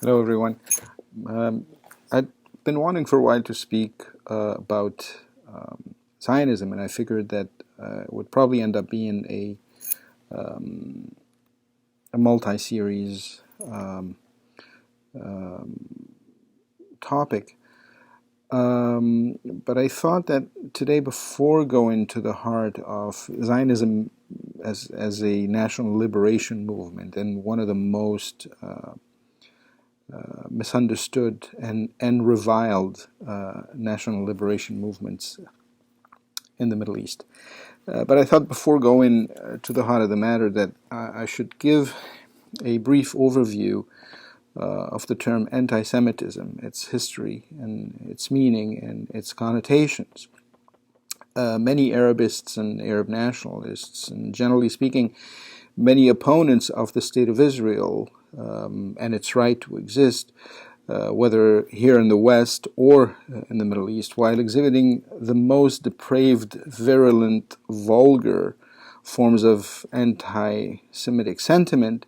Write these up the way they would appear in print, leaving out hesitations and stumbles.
Hello, everyone. I'd been wanting for a while to speak about Zionism, and I figured that it would probably end up being a multi-series topic. But I thought that today, before going to the heart of Zionism as a national liberation movement and one of the most misunderstood and reviled national liberation movements in the Middle East. But I thought before going to the heart of the matter that I should give a brief overview of the term anti-Semitism, its history and its meaning and its connotations. Many Arabists and Arab-Nationalists, and generally speaking, many opponents of the State of Israel and its right to exist, whether here in the West or in the Middle East, while exhibiting the most depraved, virulent, vulgar forms of anti-Semitic sentiment,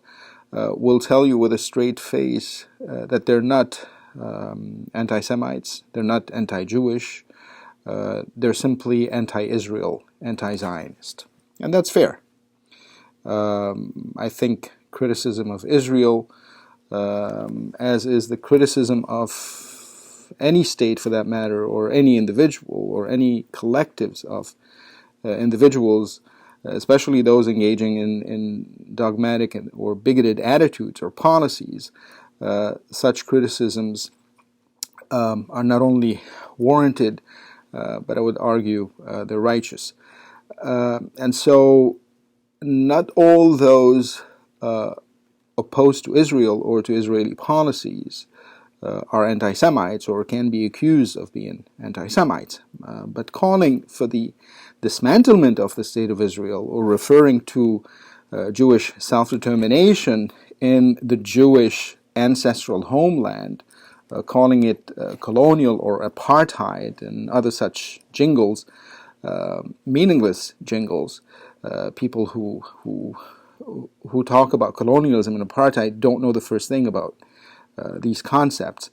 will tell you with a straight face that they're not anti-Semites, they're not anti-Jewish, they're simply anti-Israel, anti-Zionist. And that's fair. I think criticism of Israel, as is the criticism of any state for that matter, or any individual, or any collectives of individuals, especially those engaging in dogmatic or bigoted attitudes or policies, such criticisms are not only warranted, but I would argue they're righteous. And so not all those opposed to Israel or to Israeli policies are anti-Semites or can be accused of being anti-Semites. But calling for the dismantlement of the State of Israel or referring to Jewish self-determination in the Jewish ancestral homeland, calling it colonial or apartheid and other such jingles, meaningless jingles. People who talk about colonialism and apartheid don't know the first thing about these concepts,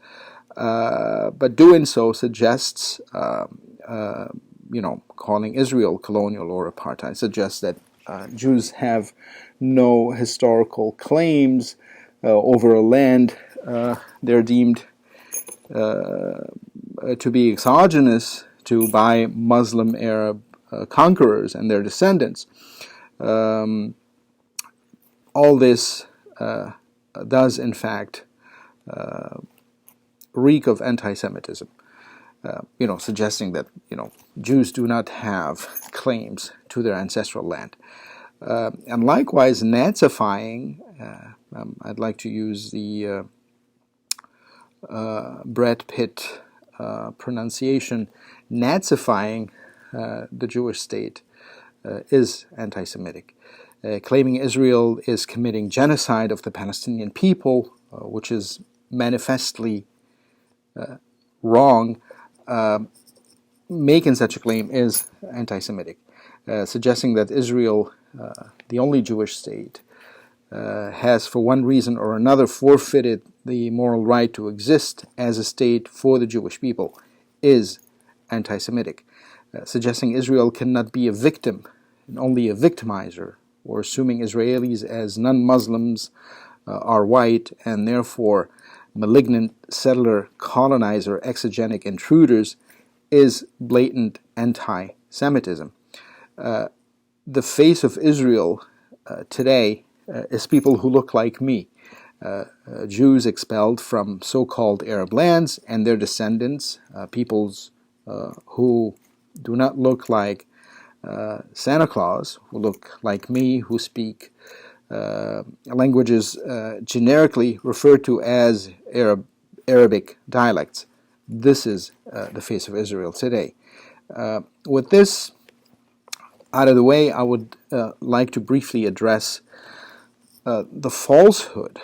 but doing so suggests, calling Israel colonial or apartheid suggests that Jews have no historical claims over a land they're deemed to be exogenous to by Muslim Arab conquerors and their descendants. All this does, in fact, reek of anti-Semitism, suggesting that, Jews do not have claims to their ancestral land. And likewise, Nazifying, I'd like to use the Brad Pitt pronunciation, Nazifying the Jewish state is anti-Semitic. Claiming Israel is committing genocide of the Palestinian people, which is manifestly wrong, making such a claim is anti-Semitic. Suggesting that Israel, the only Jewish state, has for one reason or another forfeited the moral right to exist as a state for the Jewish people is anti-Semitic. Suggesting Israel cannot be a victim and only a victimizer, or assuming Israelis as non-Muslims are white and therefore malignant settler, colonizer, exogenic intruders, is blatant anti-Semitism. The face of Israel today is people who look like me, Jews expelled from so-called Arab lands and their descendants, peoples who do not look like Santa Claus, who look like me, who speak languages generically referred to as Arabic dialects. This is the face of Israel today. With this out of the way, I would like to briefly address the falsehood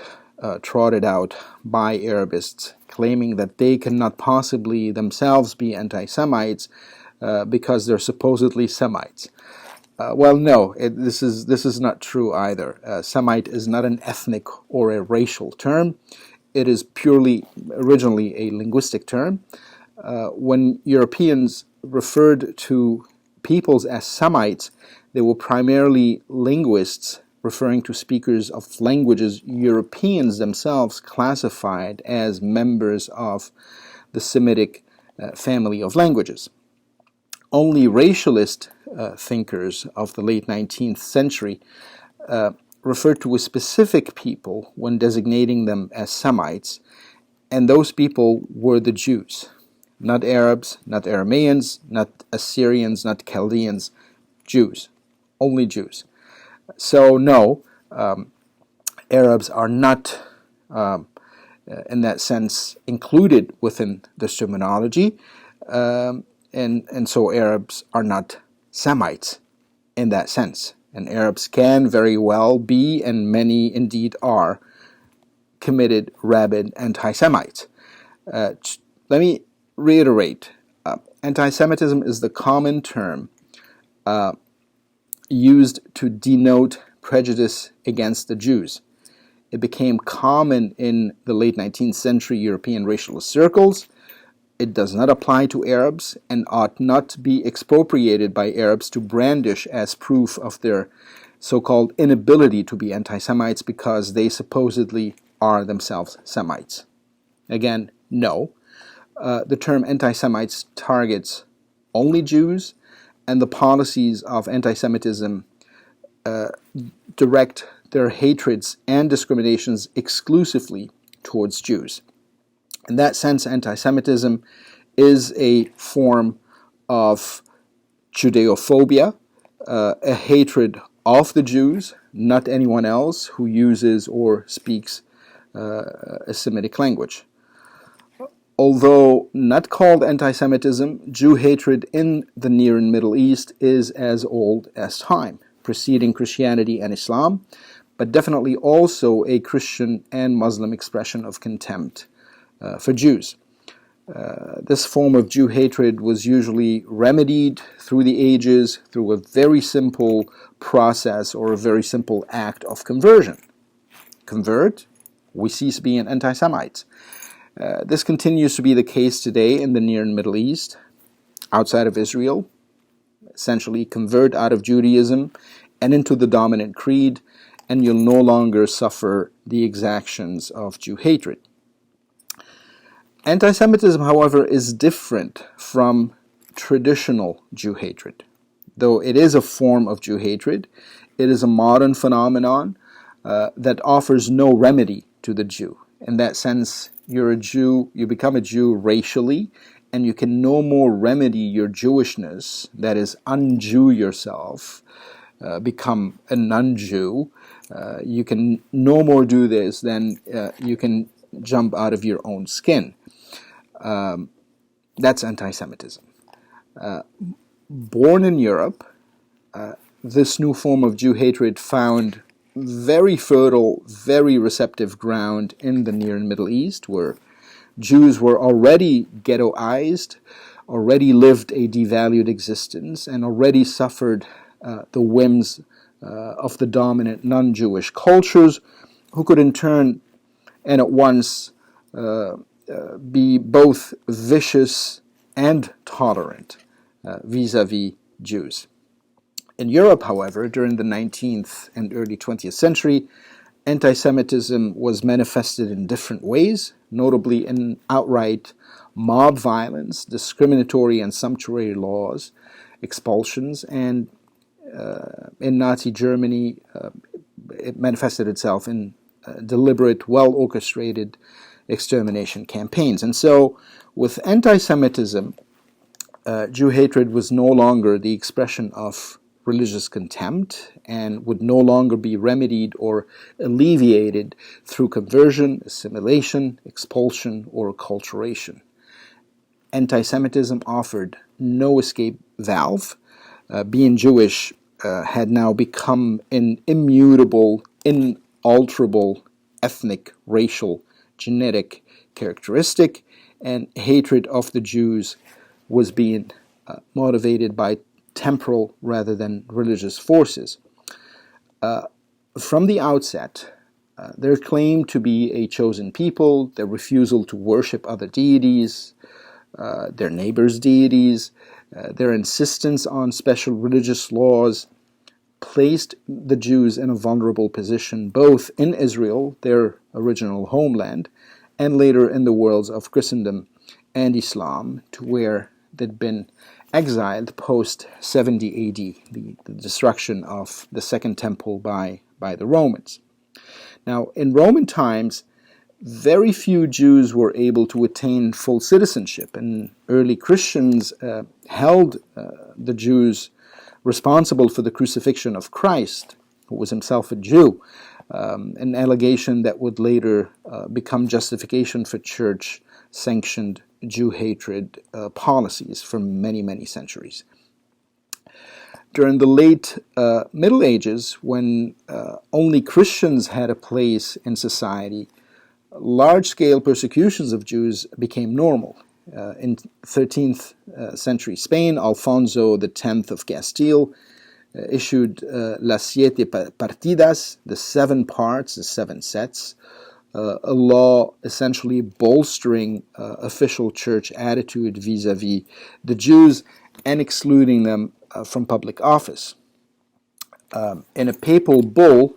trotted out by Arabists, claiming that they cannot possibly themselves be anti-Semites because they're supposedly Semites. Well, no, this is not true either. Semite is not an ethnic or a racial term. it is purely originally a linguistic term. When Europeans referred to peoples as Semites, they were primarily linguists referring to speakers of languages Europeans themselves classified as members of the Semitic family of languages. Only racialist thinkers of the late 19th century referred to a specific people when designating them as Semites, and those people were the Jews. Not Arabs, not Arameans, not Assyrians, not Chaldeans, Jews. Only Jews. So no, Arabs are not, in that sense, included within this terminology, and so Arabs are not Semites in that sense. And Arabs can very well be, and many indeed are, committed rabid anti-Semites. Let me reiterate, anti-Semitism is the common term used to denote prejudice against the Jews. It became common in the late 19th century European racialist circles. It does not apply to Arabs and ought not be expropriated by Arabs to brandish as proof of their so-called inability to be anti-Semites because they supposedly are themselves Semites. Again, no. The term anti-Semites targets only Jews, and the policies of anti-Semitism direct their hatreds and discriminations exclusively towards Jews. In that sense, anti-Semitism is a form of Judeophobia, a hatred of the Jews, not anyone else who uses or speaks a Semitic language. Although not called anti-Semitism, Jew hatred in the Near and Middle East is as old as time, preceding Christianity and Islam, but definitely also a Christian and Muslim expression of contempt for Jews. This form of Jew hatred was usually remedied through the ages through a very simple process or a very simple act of conversion. Convert, we cease being anti-Semites. This continues to be the case today in the Near and Middle East, outside of Israel. Essentially, convert out of Judaism and into the dominant creed, and you'll no longer suffer the exactions of Jew hatred. Anti-Semitism, however, is different from traditional Jew hatred. Though it is a form of Jew hatred, it is a modern phenomenon that offers no remedy to the Jew. In that sense, you're a Jew, you become a Jew racially, and you can no more remedy your Jewishness, that is, un-Jew yourself, become a non-Jew. You can no more do this than you can jump out of your own skin. That's anti-Semitism. Born in Europe, this new form of Jew hatred found very fertile, very receptive ground in the Near and Middle East, where Jews were already ghettoized, already lived a devalued existence, and already suffered the whims of the dominant non-Jewish cultures, who could in turn and at once be both vicious and tolerant vis-a-vis Jews. In Europe, however, during the 19th and early 20th century, anti-Semitism was manifested in different ways, notably in outright mob violence, discriminatory and sumptuary laws, expulsions, and in Nazi Germany, it manifested itself in deliberate, well-orchestrated extermination campaigns. And so, with anti-Semitism, Jew hatred was no longer the expression of religious contempt and would no longer be remedied or alleviated through conversion, assimilation, expulsion, or acculturation. Anti-Semitism offered no escape valve. Being Jewish had now become an immutable, inalterable ethnic, racial, genetic characteristic, and hatred of the Jews was being motivated by temporal rather than religious forces. From the outset, Their claim to be a chosen people, their refusal to worship other deities, their neighbors' deities, their insistence on special religious laws, placed the Jews in a vulnerable position both in Israel, their original homeland, and later in the worlds of Christendom and Islam, to where they'd been exiled post 70 AD, the destruction of the Second Temple by the Romans. Now, in Roman times, very few Jews were able to attain full citizenship, and early Christians held the Jews responsible for the crucifixion of Christ, who was himself a Jew, an allegation that would later become justification for church-sanctioned Jew hatred policies for many, many centuries. During the late Middle Ages, when only Christians had a place in society, large-scale persecutions of Jews became normal. In 13th century Spain, Alfonso X of Castile issued Las Siete Partidas, the 7 parts, the 7 sets, a law essentially bolstering official church attitude vis-a-vis the Jews and excluding them from public office. In a papal bull,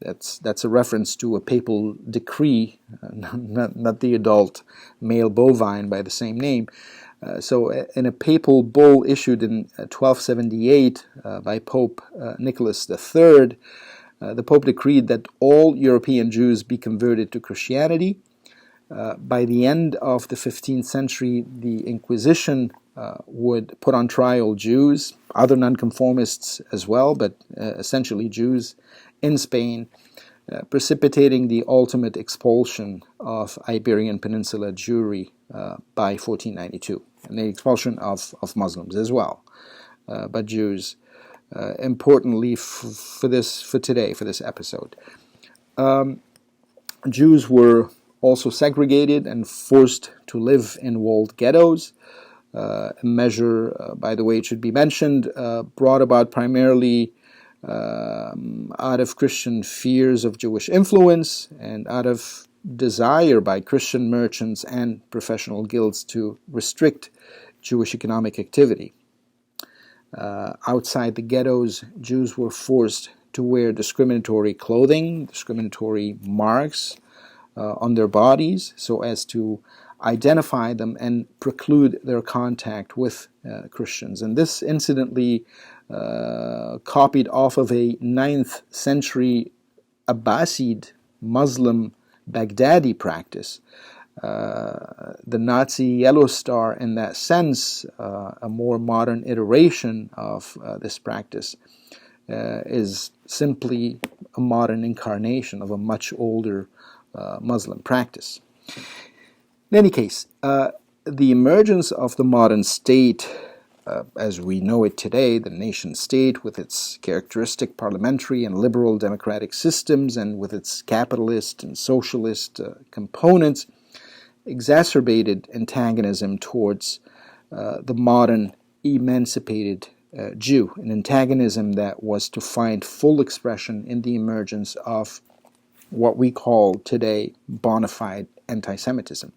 that's a reference to a papal decree, not the adult male bovine by the same name. So in a papal bull issued in 1278 by Pope Nicholas III, the Pope decreed that all European Jews be converted to Christianity. By the end of the 15th century, the Inquisition would put on trial Jews, other nonconformists as well, but essentially Jews in Spain, precipitating the ultimate expulsion of Iberian Peninsula Jewry by 1492, and the expulsion of Muslims as well, but Jews, importantly for today, for this episode. Jews were also segregated and forced to live in walled ghettos, a measure, by the way, it should be mentioned, brought about primarily out of Christian fears of Jewish influence and out of desire by Christian merchants and professional guilds to restrict Jewish economic activity. Outside the ghettos, Jews were forced to wear discriminatory clothing, discriminatory marks on their bodies so as to identify them and preclude their contact with Christians. And this incidentally copied off of a 9th century Abbasid Muslim Baghdadi practice. The Nazi yellow star, in that sense, a more modern iteration of this practice, is simply a modern incarnation of a much older Muslim practice. In any case, the emergence of the modern state, as we know it today, the nation state with its characteristic parliamentary and liberal democratic systems and with its capitalist and socialist components, exacerbated antagonism towards the modern emancipated Jew, an antagonism that was to find full expression in the emergence of what we call today bona fide anti-Semitism.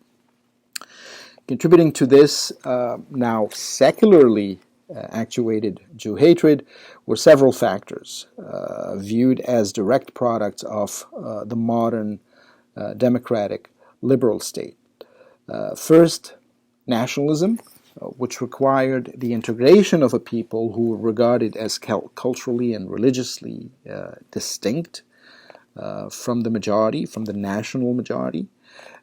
Contributing to this now secularly actuated Jew hatred were several factors viewed as direct products of the modern democratic liberal state. First, nationalism, which required the integration of a people who were regarded as culturally and religiously distinct from the majority, from the national majority.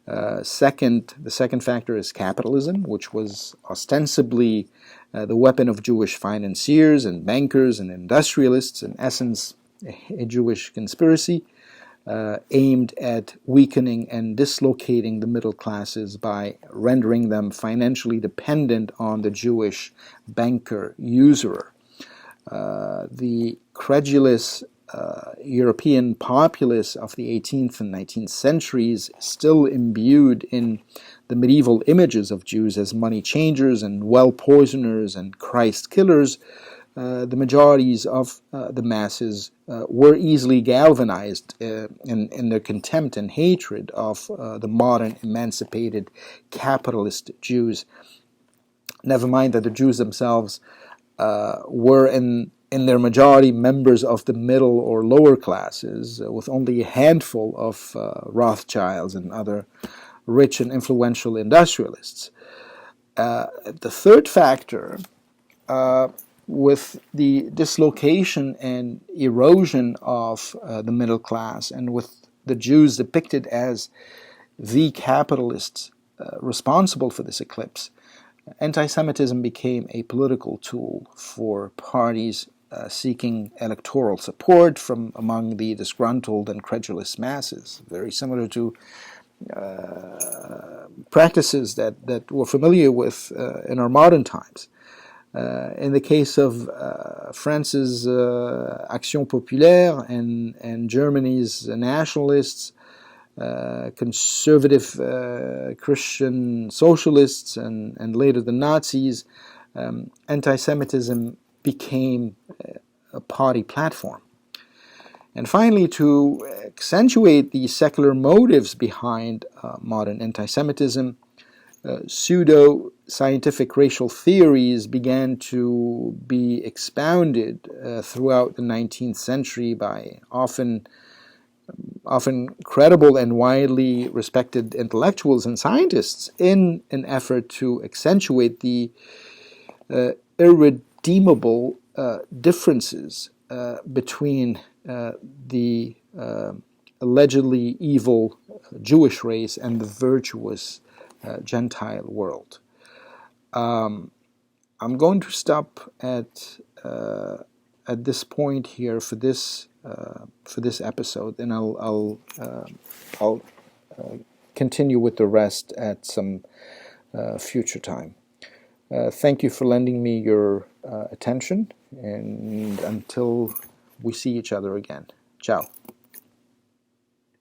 The second factor is capitalism, which was ostensibly the weapon of Jewish financiers and bankers and industrialists, in essence a Jewish conspiracy aimed at weakening and dislocating the middle classes by rendering them financially dependent on the Jewish banker usurer. The credulous European populace of the 18th and 19th centuries, still imbued in the medieval images of Jews as money changers and well poisoners and Christ killers, the majorities of the masses were easily galvanized in their contempt and hatred of the modern emancipated capitalist Jews. Never mind that the Jews themselves were in their majority members of the middle or lower classes, with only a handful of Rothschilds and other rich and influential industrialists. The third factor, with the dislocation and erosion of the middle class, and with the Jews depicted as the capitalists responsible for this eclipse, anti-Semitism became a political tool for parties seeking electoral support from among the disgruntled and credulous masses, very similar to practices that we're familiar with in our modern times. In the case of France's Action Populaire and Germany's nationalists, conservative Christian socialists, and later the Nazis, anti-Semitism became a party platform. And finally, to accentuate the secular motives behind modern anti-Semitism, pseudo-scientific racial theories began to be expounded throughout the 19th century by often credible and widely respected intellectuals and scientists in an effort to accentuate the irredeemable differences between the allegedly evil Jewish race and the virtuous Gentile world. I'm going to stop at this point here for this episode, and I'll continue with the rest at some future time. Thank you for lending me your attention, and until we see each other again. Ciao.